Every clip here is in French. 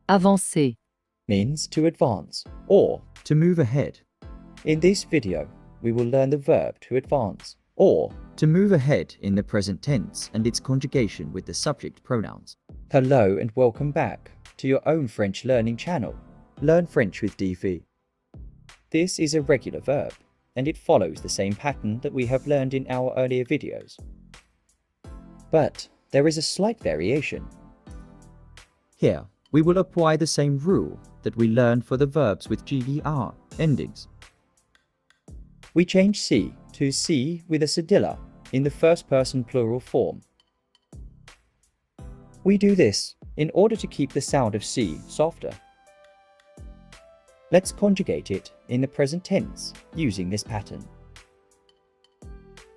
avancer, means to advance or to move ahead, in this video, we will learn the verb to advance or to move ahead in the present tense and its conjugation with the subject pronouns. Hello and welcome back to your own French learning channel, Learn French with Di.Vi. This is a regular verb, and it follows the same pattern that we have learned in our earlier videos. But there is a slight variation. Here, we will apply the same rule that we learned for the verbs with GER endings. We change C to C with a cedilla in the first person plural form. We do this in order to keep the sound of C softer. Let's conjugate it in the present tense using this pattern.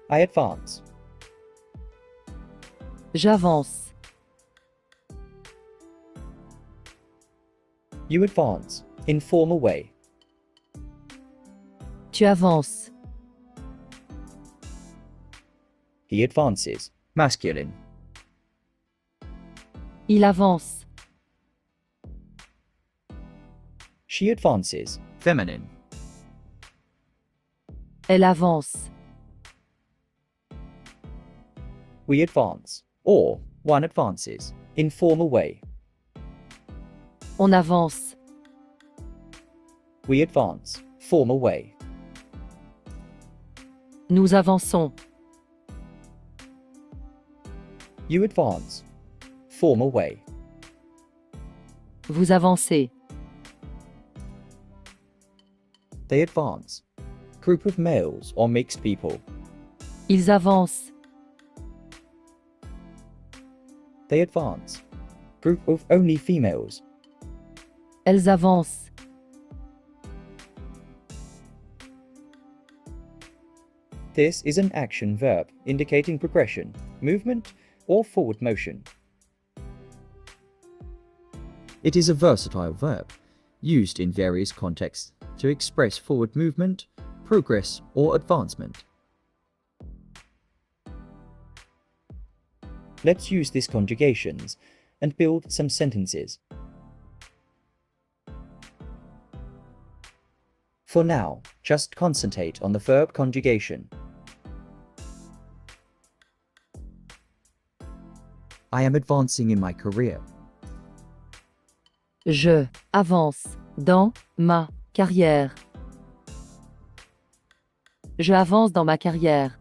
I advance. j'avance, You advance in formal way. tu avances, He advances, masculine. il avance, She advances, Feminine. elle avance, we advance, or one advances, in formal way. on avance, We advance, formal way. nous avançons, You advance, formal way. vous avancez, They advance, group of males or mixed people. ils avancent, They advance, group of only females. elles avancent, This is an action verb indicating progression, movement, or forward motion. It is a versatile verb, used in various contexts to express forward movement, progress, or advancement. Let's use these conjugations and build some sentences. For now, just concentrate on the verb conjugation. I am advancing in my career. je avance dans ma carrière. Je avance dans ma carrière.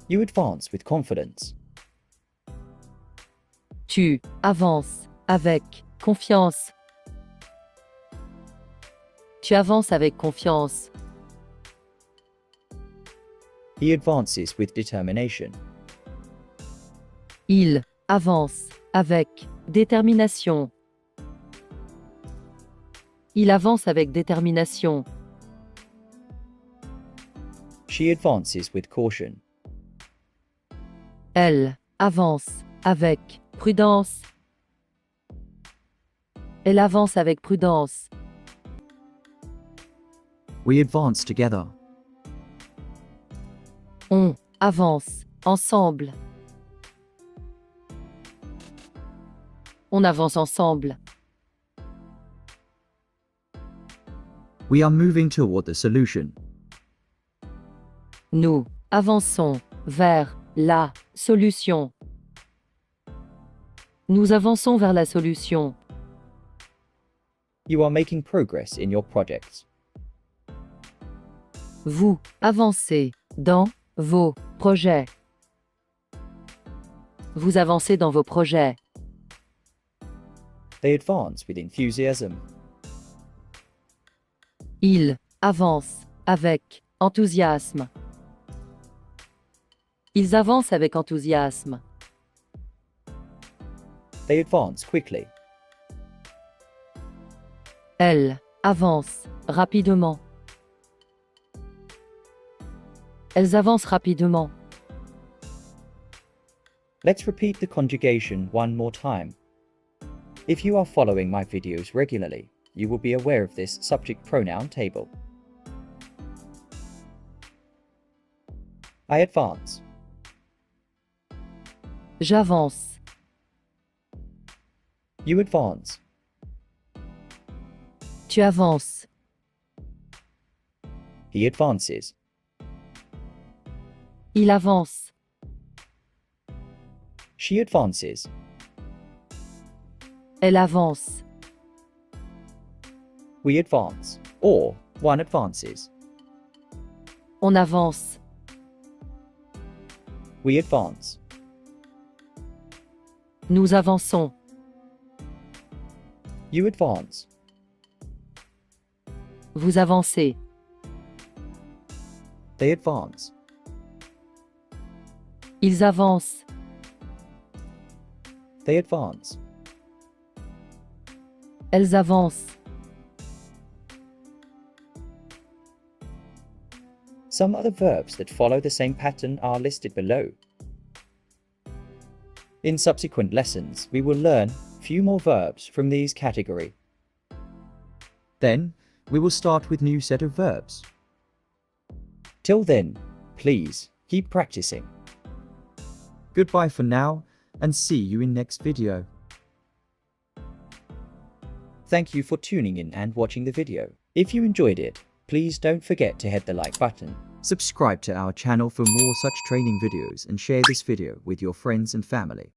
You advance with confidence. Tu avances avec confiance. Tu avances avec confiance. He advances with determination. Il avance avec détermination. Il avance avec détermination. She advances with caution. Elle avance avec prudence. Elle avance avec prudence. We advance together. On avance ensemble. On avance ensemble. We are moving toward the solution. Nous avançons vers la solution. Nous avançons vers la solution. You are making progress in your projects. Vous avancez dans vos projets. Vous avancez dans vos projets. They advance with enthusiasm. Ils avancent avec enthousiasme. Ils avancent avec enthousiasme. They advance quickly. Elle avance rapidement. Elles avancent rapidement. Let's repeat the conjugation one more time. If you are following my videos regularly, you will be aware of this subject pronoun table. I advance. J'avance. You advance. Tu avances. He advances. Il avance. She advances. Elle avance. We advance. Or one advances. On avance. We advance. Nous avançons. You advance. Vous avancez. They advance. Ils avancent. They advance. Elles avancent. Some other verbs that follow the same pattern are listed below. In subsequent lessons, we will learn few more verbs from these category. Then, we will start with new set of verbs. Till then, please keep practicing. Goodbye for now, and see you in next video. Thank you for tuning in and watching the video. If you enjoyed it, please don't forget to hit the like button. Subscribe to our channel for more such training videos and share this video with your friends and family.